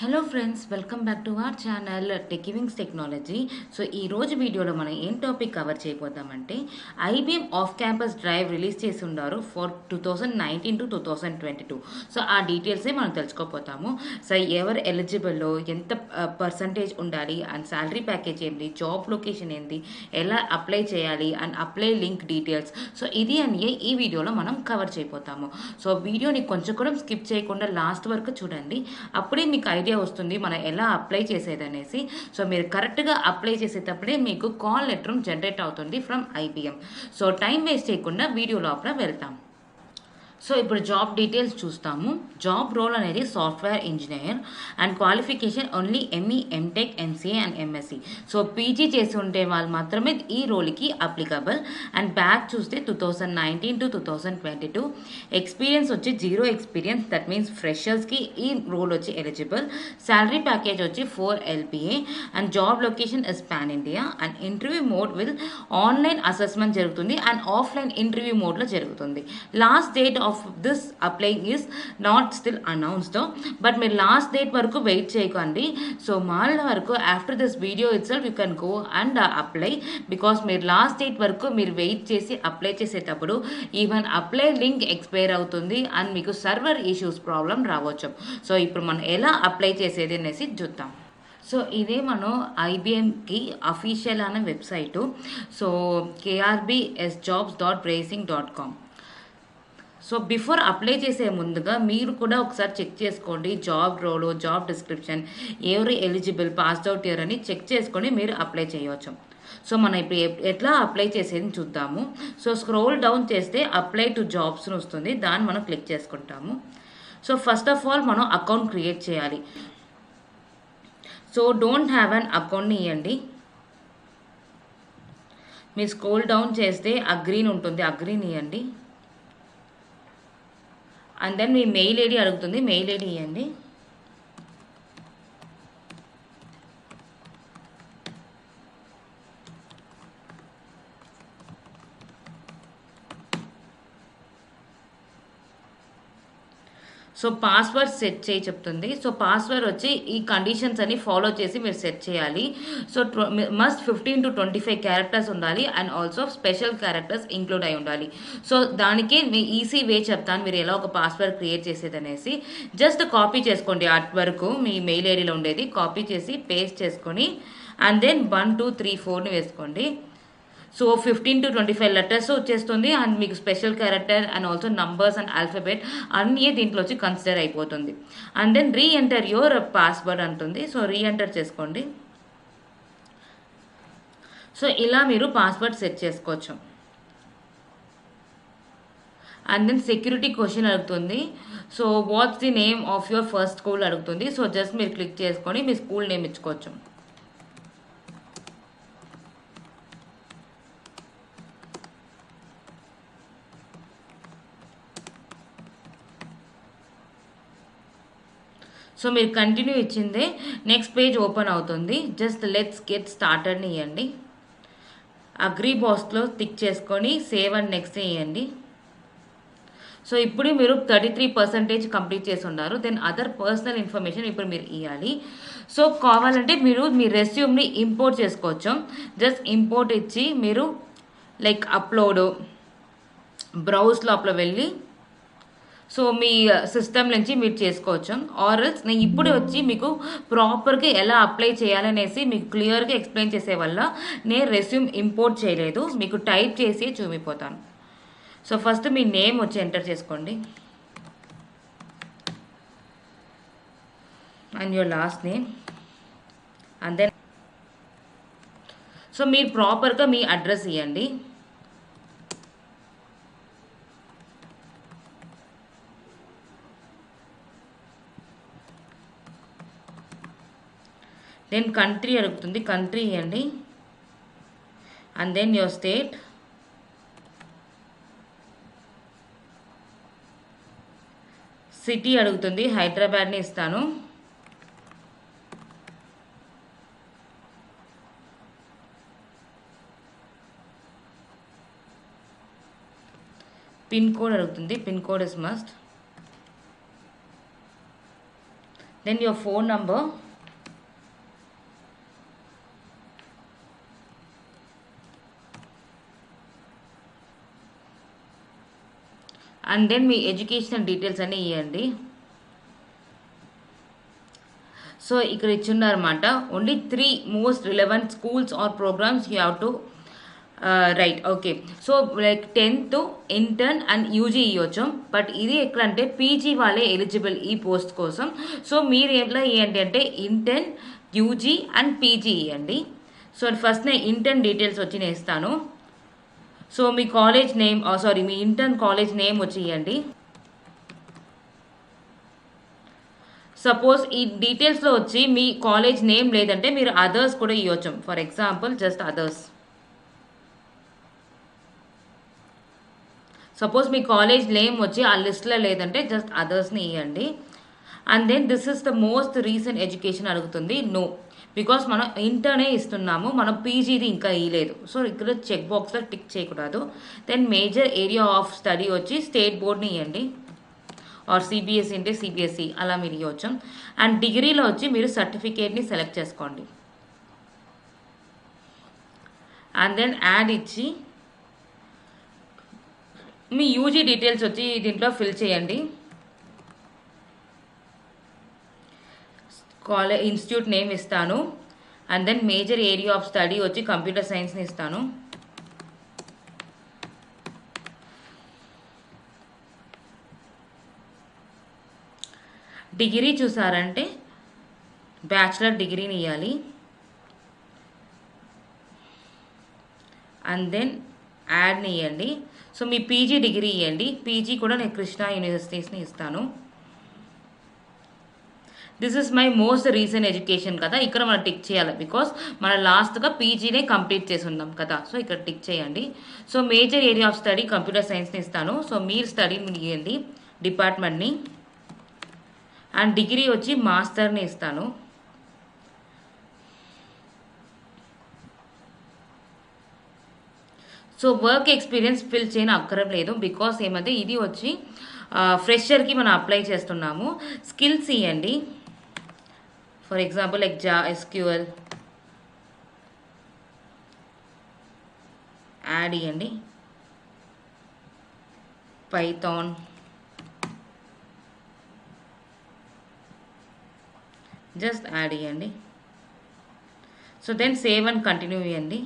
Hello friends, welcome back to our channel Techwings technology. So ఈ రోజు వీడియోలో మనం ఏం టాపిక్ కవర్ చేయబోతామంటే IBM off campus drive release చేసి ఉన్నారు ఫర్ 2019 టు 2022. సో ఆ డీటెయిల్సే మనం తెలుసుకోపోతాము. సో ఎవరు ఎలిజిబుల్, ఎంత పర్సంటేజ్ ఉండాలి, అండ్ శాలరీ ప్యాకేజ్ ఏంటి, జాబ్ లొకేషన్ ఏంటి, ఎలా అప్లై చేయాలి, and apply link details. So ఇది అని ఈ వీడియోలో మనం కవర్ చేయబోతాము. సో వీడియోని కొంచెం కూడా స్కిప్ చేయకుండా లాస్ట్ వరకు చూడండి. అప్పుడే మీకు ఐడియా వస్తుంది మనం ఎలా అప్లై చేసేది అనేసి. సో మీరు కరెక్ట్గా అప్లై చేసేటప్పుడే మీకు కాల్ లెటర్ జనరేట్ అవుతుంది from IBM. So time waste చేయకుండా వీడియో లోపల వెళ్తాం. సో ఇప్పుడు జాబ్ డీటెయిల్స్ చూస్తాము. జాబ్ రోల్ అనేది software engineer and qualification only ME, MTech, MCA and MSc. So PG చేసి ఉంటే వాళ్ళు మాత్రమే ఈ రోల్కి అప్లికబుల్. అండ్ బ్యాక్ చూస్తే 2019 టు 2022. ఎక్స్పీరియన్స్ వచ్చి 0 ఎక్స్పీరియన్స్, దట్ మీన్స్ ఫ్రెషర్స్కి ఈ రోల్ వచ్చి ఎలిజిబుల్. శాలరీ ప్యాకేజ్ వచ్చి 4 LPA and job location is pan India. And interview mode will online assessment జరుగుతుంది అండ్ ఆఫ్లైన్ ఇంటర్వ్యూ మోడ్లో జరుగుతుంది. Last date of this applying is not still announced, but మీరు last date వరకు wait చేయకండి. So mall వరకు after this video it self you can go and apply, because మీరు last date వరకు మీరు wait చేసి అప్లై చేసేటప్పుడు ఈవెన్ అప్లై లింక్ ఎక్స్పైర్ అవుతుంది అండ్ మీకు సర్వర్ ఇష్యూస్ ప్రాబ్లం రావచ్చు. సో ఇప్పుడు మనం ఎలా అప్లై చేసేది అనేసి చూద్దాం. సో ఇదే మనం ఐబిఎంకి అఫీషియల్ అనే website. So krbsjobs.bracing.com. So before apply చేసే ముందుగా మీరు కూడా ఒకసారి చెక్ చేసుకోండి. జాబ్ రోలు, జాబ్ డిస్క్రిప్షన్, ఎవరు ఎలిజిబుల్, పాస్డ్ అవుట్ ఇయర్ అని చెక్ చేసుకొని మీరు అప్లై చేయవచ్చు. సో మనం ఇప్పుడు ఎట్లా అప్లై చేసేది చూద్దాము. సో స్క్రోల్ డౌన్ చేస్తే అప్లై టు జాబ్స్ వస్తుంది, దాన్ని మనం క్లిక్ చేసుకుంటాము. సో ఫస్ట్ ఆఫ్ ఆల్ మనం అకౌంట్ క్రియేట్ చేయాలి. సో డోంట్ హ్యావ్ అన్ అకౌంట్ని ఇవ్వండి. మీరు స్క్రోల్ డౌన్ చేస్తే అగ్రీని ఉంటుంది, అగ్రీని ఇవ్వండి. అండ్ దెన్ మీ మెయిల్ ఐడి అడుగుతుంది, మెయిల్ ఐడి ఇవ్వండి. సో పాస్వర్డ్ సెట్ చేయి చెప్తుంది. సో పాస్వర్డ్ వచ్చి ఈ కండిషన్స్ అని ఫాలో చేసి మీరు సెట్ చేయాలి. సో మస్ట్ 15 to 25 క్యారెక్టర్స్ ఉండాలి and also special characters include అయి ఉండాలి. సో దానికి మీ ఈజీ వే చెప్తాను మీరు ఎలా ఒక పాస్వర్డ్ క్రియేట్ చేసేది అనేసి. జస్ట్ కాపీ చేసుకోండి, అట్ వరకు మీ మెయిల్ ఐడిలో ఉండేది కాపీ చేసి పేస్ట్ చేసుకొని అండ్ దెన్ 1 2 3 4ని వేసుకోండి. సో 15 to 25 లెటర్స్ వచ్చేస్తుంది అండ్ మీకు special character and also numbers and alphabet అన్నీ దీంట్లో వచ్చి కన్సిడర్ అయిపోతుంది. And then reenter your password అంటుంది. సో రీ ఎంటర్ చేసుకోండి. సో ఇలా మీరు పాస్వర్డ్ సెట్ చేసుకోవచ్చు. అండ్ దెన్ సెక్యూరిటీ క్వశ్చన్ అడుగుతుంది. So what's the name of your first school అడుగుతుంది. సో జస్ట్ మీరు క్లిక్ చేసుకొని మీ స్కూల్ నేమ్ ఇచ్చుకోవచ్చు. సో మీరు కంటిన్యూ ఇచ్చిందే నెక్స్ట్ పేజ్ ఓపెన్ అవుతుంది. జస్ట్ లెట్స్ గెట్ స్టార్టెడ్ని ఇవ్వండి. అగ్రీ బాక్స్లో టిక్ చేసుకొని సేవ్ అండ్ నెక్స్ట్ ఇవ్వండి. సో ఇప్పుడు మీరు 33% కంప్లీట్ చేసి ఉన్నారు. దెన్ అదర్ పర్సనల్ ఇన్ఫర్మేషన్ ఇప్పుడు మీరు ఇవ్వాలి. సో కావాలంటే మీరు మీ రెస్యూమ్ని ఇంపోర్ట్ చేసుకోవచ్చు. జస్ట్ ఇంపోర్ట్ ఇచ్చి మీరు లైక్ అప్లోడ్ బ్రౌజ్ లోపల వెళ్ళి సో మీ సిస్టమ్ నుంచి మీరు చేసుకోవచ్చు. ఆర్ఎల్స్ నేను ఇప్పుడు వచ్చి మీకు ప్రాపర్గా ఎలా అప్లై చేయాలనేసి మీకు క్లియర్గా ఎక్స్ప్లెయిన్ చేసే వల్ల నేను రెస్యూమ్ ఇంపోర్ట్ చేయలేదు, మీకు టైప్ చేసి చూపిపోతాను. సో ఫస్ట్ మీ నేమ్ వచ్చి ఎంటర్ చేసుకోండి and your last name. And then so మీరు ప్రాపర్గా మీ అడ్రస్ ఇవ్వండి. దెన్ కంట్రీ అడుగుతుంది, కంట్రీ ఇవ్వండి. And then your state. City అడుగుతుంది, హైదరాబాద్ని ఇస్తాను. పిన్ కోడ్ అడుగుతుంది, pin code is must. then your phone number, and then మీ ఎడ్యుకేషనల్ డీటెయిల్స్ అన్నీ ఇవ్వండి. సో ఇక్కడ ఇచ్చున్నారన్నమాట. Only 3 most relevant schools or programs you have to write. Okay, so like 10th intern and UG ఇవ్వచ్చు, but ఇది ఎక్కడంటే PG వాళ్ళే eligible ఈ పోస్ట్ కోసం. సో మీరు ఎట్లా ఇవ్వండి అంటే ఇంటర్న్, యూజీ అండ్ పీజీ ఇవ్వండి. సో ఫస్ట్ నేను ఇంటర్న్ డీటెయిల్స్ వచ్చి నేను ఇస్తాను. సో మీ కాలేజ్ నేమ్, సారీ మీ ఇంటర్న్ కాలేజ్ నేమ్ వచ్చి ఇవ్వండి. సపోజ్ ఈ డీటెయిల్స్లో వచ్చి మీ కాలేజ్ నేమ్ లేదంటే మీరు అదర్స్ కూడా ఇవ్వచ్చు. For example just others. Suppose మీ కాలేజ్ నేమ్ వచ్చి ఆ లిస్ట్లో లేదంటే జస్ట్ అదర్స్ని ఇవ్వండి. And then this is the most recent education అడుగుతుంది. నో, బికాస్ మనం ఇంటర్నే ఇస్తున్నాము, మనం పీజీది ఇంకా ఇవ్వలేదు. సో ఇక్కడ చెక్ బాక్స్లో టిక్ చేయకూడదు. Then major area of study వచ్చి స్టేట్ బోర్డ్ని ఇవ్వండి, ఆర్ సిబిఎస్ఈ అంటే సిబిఎస్ఈ అలా మీరు ఇవ్వచ్చు. అండ్ డిగ్రీలో వచ్చి మీరు సర్టిఫికేట్ని సెలెక్ట్ చేసుకోండి. అండ్ దెన్ యాడ్ ఇచ్చి మీ యూజీ డీటెయిల్స్ వచ్చి దీంట్లో ఫిల్ చేయండి. కాలేజ్ ఇన్స్టిట్యూట్ నేమ్ ఇస్తాను. And then major area of study వచ్చి కంప్యూటర్ సైన్స్ని ఇస్తాను. డిగ్రీ చూసారంటే బ్యాచిలర్ డిగ్రీని ఇవ్వాలి. అండ్ దెన్ యాడ్ని ఇవ్వండి. సో మీ పీజీ డిగ్రీ ఇవ్వండి. పీజీ కూడా నేను కృష్ణా యూనివర్సిటీస్ని ఇస్తాను. This is my most recent education కదా, ఇక్కడ మనం టిక్ చేయాలి, బికాస్ మన లాస్ట్గా పీజీనే కంప్లీట్ చేసి ఉన్నాం కదా. సో ఇక్కడ టిక్ చేయండి. So major area of study computer సైన్స్ని ఇస్తాను. సో మీరు స్టడీని ఇవ్వండి, డిపార్ట్మెంట్ని. అండ్ డిగ్రీ వచ్చి మాస్టర్ని ఇస్తాను. సో వర్క్ ఎక్స్పీరియన్స్ ఫిల్ చేయని అక్కరం లేదు, బికాస్ ఏమంటే ఇది వచ్చి ఫ్రెషర్కి మనం అప్లై చేస్తున్నాము. స్కిల్స్ ఇవ్వండి. For example like SQL add ఇవ్వండి. పైథాన్, జస్ట్ యాడ్ ఇవ్వండి. So then save and continue ఇవ్వండి.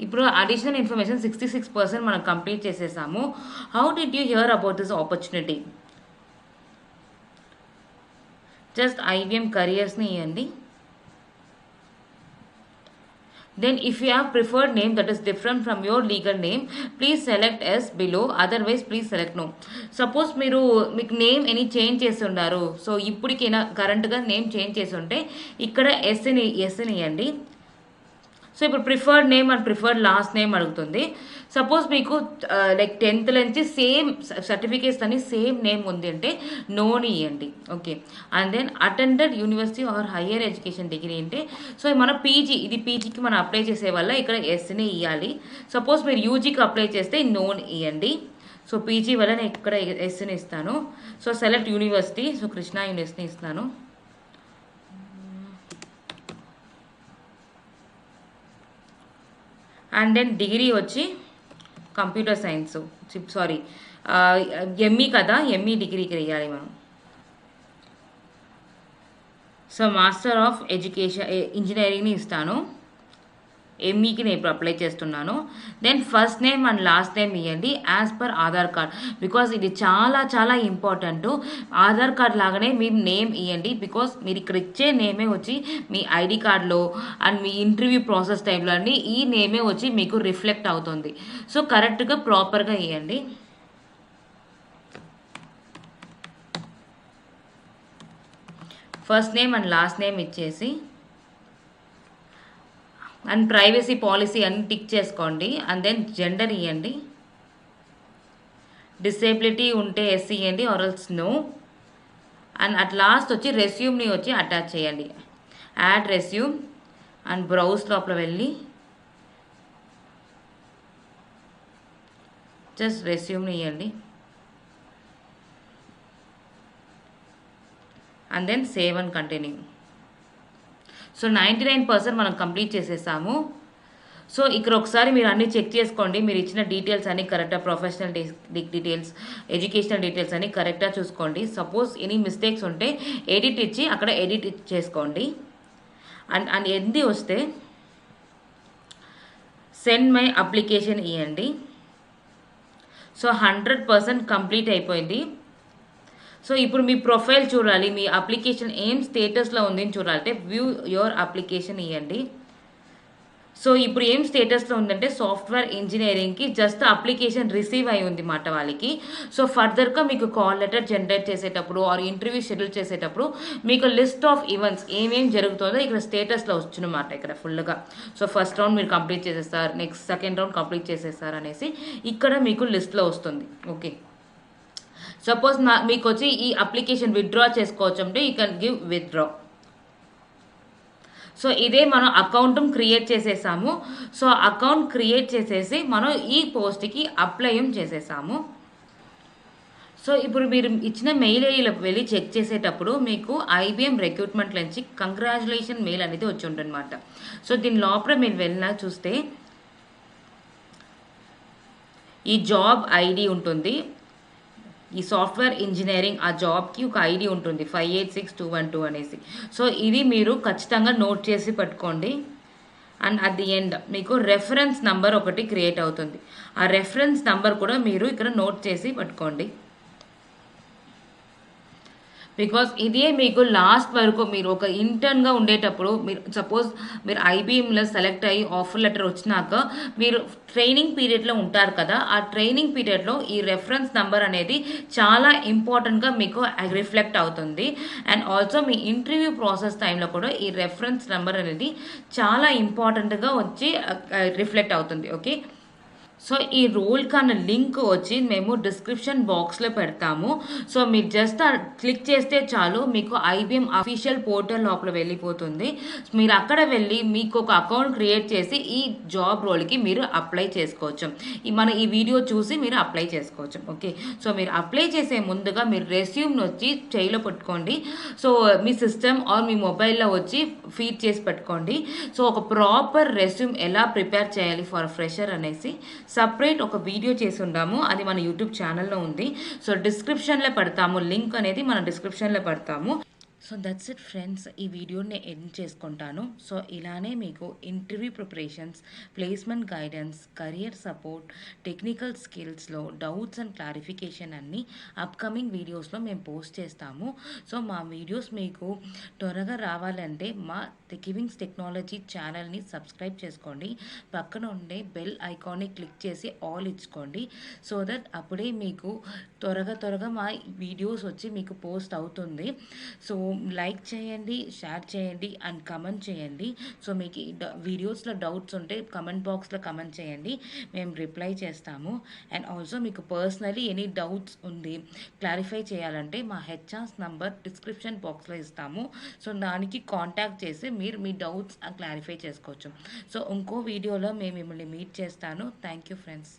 ఇప్పుడు అడిషనల్ ఇన్ఫర్మేషన్ 66% మనం కంప్లీట్ చేసేసాము. How did you hear about this opportunity? Just IBM careersని ఇవ్వండి. Then if you have preferred name that is different from your legal name, please select S below, otherwise please select no. Suppose మీకు name any change చేసి ఉన్నారు, so ఇప్పటికైనా కరెంట్గా name change చేసి ఉంటే ఇక్కడ ఎస్ని ఇవ్వండి. సో ఇప్పుడు preferred name and preferred last name అడుగుతుంది. సపోజ్ మీకు లైక్ 10th నుంచి సేమ్ సర్టిఫికేట్స్ అని సేమ్ నేమ్ ఉంది అంటే నోని ఇవ్వండి. Okay, and then attended university or higher education degree అంటే సో మన పీజీ, ఇది పీజీకి మనం అప్లై చేసే వల్ల ఇక్కడ ఎస్ని ఇవ్వాలి. సపోజ్ మీరు యూజీకి అప్లై చేస్తే నోన్ ఇవ్వండి. సో పీజీ వల్ల నేను ఇక్కడ ఎస్ని ఇస్తాను. So select university, so Krishna university ఇస్తాను. అండ్ దెన్ డిగ్రీ వచ్చి కంప్యూటర్ సైన్స్, సారీ ఎంఈ కదా, ఎంఈ డిగ్రీకి వేయాలి మనం. సో మాస్టర్ ఆఫ్ ఎడ్యుకేషన్ ఇంజనీరింగ్ని ఇస్తాను. ఎంఈకి నేను ఇప్పుడు అప్లై చేస్తున్నాను. Then first name and last name ఇవ్వండి as per Aadhaar card, because ఇది చాలా చాలా ఇంపార్టెంట్. ఆధార్ కార్డ్ లాగానే మీరు నేమ్ ఇవ్వండి, బికాస్ మీరు ఇక్కడ ఇచ్చే నేమే వచ్చి మీ ఐడి కార్డ్లో అండ్ మీ ఇంటర్వ్యూ ప్రాసెస్ టైంలో అన్నీ ఈ నేమే వచ్చి మీకు రిఫ్లెక్ట్ అవుతుంది. సో కరెక్ట్గా ప్రాపర్గా ఇవ్వండి. First name and last name ఇచ్చేసి అండ్ ప్రైవసీ పాలసీ అన్ని టిక్ చేసుకోండి. అండ్ దెన్ జెండర్ ఇవ్వండి. డిసేబిలిటీ ఉంటే ఎస్ ఇవ్వండి or else no. And at last వచ్చి రెస్యూమ్ని వచ్చి అటాచ్ చేయండి. యాడ్ రెస్యూమ్ అండ్ బ్రౌజ్ లోపల వెళ్ళి జస్ట్ రెస్యూమ్ని ఇవ్వండి. And then save and continue. So 99% మనం కంప్లీట్ చేసేసాము. సో ఇక్కడ ఒకసారి మీరు అన్నీ చెక్ చేసుకోండి, మీరు ఇచ్చిన డీటెయిల్స్ అన్నీ కరెక్టా, ప్రొఫెషనల్ డీటెయిల్స్, ఎడ్యుకేషనల్ డీటెయిల్స్ అన్నీ కరెక్టా చూసుకోండి. సపోజ్ ఎనీ మిస్టేక్స్ ఉంటే ఎడిట్ ఇచ్చి అక్కడ ఎడిట్ చేసుకోండి. అండ్ ఎంది వస్తే సెండ్ మై అప్లికేషన్ ఇవ్వండి. సో 100% కంప్లీట్ అయిపోయింది. సో ఇప్పుడు మీ ప్రొఫైల్ చూడాలి, మీ అప్లికేషన్ ఏం స్టేటస్లో ఉంది అని చూడాలంటే వ్యూ యువర్ అప్లికేషన్ ఇవ్వండి. సో ఇప్పుడు ఏం స్టేటస్లో ఉందంటే సాఫ్ట్వేర్ ఇంజనీరింగ్కి జస్ట్ అప్లికేషన్ రిసీవ్ అయి ఉంది మాట వాళ్ళకి. సో ఫర్దర్గా మీకు కాల్ లెటర్ జనరేట్ చేసేటప్పుడు ఆర్ ఇంటర్వ్యూ షెడ్యూల్ చేసేటప్పుడు మీకు లిస్ట్ ఆఫ్ ఈవెంట్స్ ఏమేం జరుగుతుందో ఇక్కడ స్టేటస్లో వచ్చినమాట ఇక్కడ ఫుల్గా. సో ఫస్ట్ రౌండ్ మీరు కంప్లీట్ చేసేస్తారు, నెక్స్ట్ సెకండ్ రౌండ్ కంప్లీట్ చేసేస్తారు అనేసి ఇక్కడ మీకు లిస్ట్లో వస్తుంది. ఓకే, సపోజ్ మీకు వచ్చి ఈ అప్లికేషన్ విత్డ్రా చేసుకోవచ్చు అంటే you can give withdraw. So ఇదే మనం అకౌంట్ క్రియేట్ చేసేసాము. సో అకౌంట్ క్రియేట్ చేసేసి మనం ఈ పోస్ట్కి అప్లై చేసేసాము. సో ఇప్పుడు మీరు ఇచ్చిన మెయిల్ ఐడీలో వెళ్ళి చెక్ చేసేటప్పుడు మీకు IBM రిక్రూట్మెంట్ నుంచి కంగ్రాచులేషన్ మెయిల్ అనేది వచ్చి ఉంటుందన్నమాట. సో దీని లోపల మీరు వెళ్ళినా చూస్తే ఈ జాబ్ ఐడి ఉంటుంది, ఈ సాఫ్ట్వేర్ ఇంజనీరింగ్ ఆ జాబ్కి ఒక ఐడి ఉంటుంది 586212 అనేసి. సో ఇది మీరు ఖచ్చితంగా నోట్ చేసి పెట్టుకోండి. అండ్ అట్ ది ఎండ్ మీకు రెఫరెన్స్ నంబర్ ఒకటి క్రియేట్ అవుతుంది, ఆ రెఫరెన్స్ నంబర్ కూడా మీరు ఇక్కడ నోట్ చేసి పెట్టుకోండి. బికాస్ ఇదే మీకు లాస్ట్ వరకు మీరు ఒక ఇంటర్న్గా ఉండేటప్పుడు మీరు సపోజ్ మీరు IBMలో సెలెక్ట్ అయ్యి ఆఫర్ లెటర్ వచ్చినాక మీరు ట్రైనింగ్ పీరియడ్లో ఉంటారు కదా, ఆ ట్రైనింగ్ పీరియడ్లో ఈ రెఫరెన్స్ నెంబర్ అనేది చాలా ఇంపార్టెంట్గా మీకు రిఫ్లెక్ట్ అవుతుంది. And also me interview process టైంలో కూడా ఈ రెఫరెన్స్ నెంబర్ అనేది చాలా ఇంపార్టెంట్గా వచ్చి రిఫ్లెక్ట్ అవుతుంది. ఓకే, సో ఈ రోల్ కన్నా లింక్ వచ్చి మేము డిస్క్రిప్షన్ బాక్స్లో పెడతాము. సో మీరు జస్ట్ క్లిక్ చేస్తే చాలు మీకు IBM అఫీషియల్ పోర్టల్ లోపల వెళ్ళిపోతుంది. మీరు అక్కడ వెళ్ళి మీకు ఒక అకౌంట్ క్రియేట్ చేసి ఈ జాబ్ రోల్కి మీరు అప్లై చేసుకోవచ్చు. ఈ వీడియో చూసి మీరు అప్లై చేసుకోవచ్చు. ఓకే, సో మీరు అప్లై చేసే ముందుగా మీరు రెస్యూమ్ని వచ్చి చేయిలో పెట్టుకోండి. సో మీ సిస్టమ్ ఆర్ మీ మొబైల్లో వచ్చి ఫీడ్ చేసి పెట్టుకోండి. సో ఒక ప్రాపర్ రెస్యూమ్ ఎలా ప్రిపేర్ చేయాలి ఫర్ ఫ్రెషర్ అనేసి సపరేట్ ఒక వీడియో చేసి ఉండాము, అది మన యూట్యూబ్ ఛానల్లో ఉంది. సో డిస్క్రిప్షన్లో పెడతాము, లింక్ అనేది మన డిస్క్రిప్షన్లో పెడతాము. సో దట్స్ ఇట్ ఫ్రెండ్స్, ఈ వీడియోని ఎండ్ చేసుకుంటాను. సో ఇలానే మీకు interview preparations, placement guidance, career support, technical స్కిల్స్లో డౌట్స్ అండ్ క్లారిఫికేషన్ అన్నీ అప్కమింగ్ వీడియోస్లో మేము పోస్ట్ చేస్తాము. సో మా వీడియోస్ మీకు త్వరగా రావాలంటే మా గివింగ్స్ టెక్నాలజీ ఛానల్ని సబ్స్క్రైబ్ చేసుకోండి, పక్కన ఉండే బెల్ ఐకాన్ని క్లిక్ చేసి ఆల్ ఇచ్చుకోండి. సో దట్ అప్పుడే మీకు త్వరగా మా వీడియోస్ వచ్చి మీకు పోస్ట్ అవుతుంది. సో లైక్ చేయండి, షేర్ చేయండి అండ్ కమెంట్ చేయండి. సో మీకు వీడియోస్లో డౌట్స్ ఉంటే కమెంట్ బాక్స్లో కమెంట్ చేయండి, మేము రిప్లై చేస్తాము. అండ్ ఆల్సో మీకు పర్సనలీ ఎనీ డౌట్స్ ఉంది క్లారిఫై చేయాలంటే మా హెచ్ఆర్స్ నంబర్ డిస్క్రిప్షన్ బాక్స్లో ఇస్తాము. సో దానికి కాంటాక్ట్ చేసి మీరు మీ డౌట్స్ క్లారిఫై చేసుకోవచ్చు. సో ఇంకో వీడియోలో మేము మిమ్మల్ని మీట్ చేస్తాను. Thank you friends.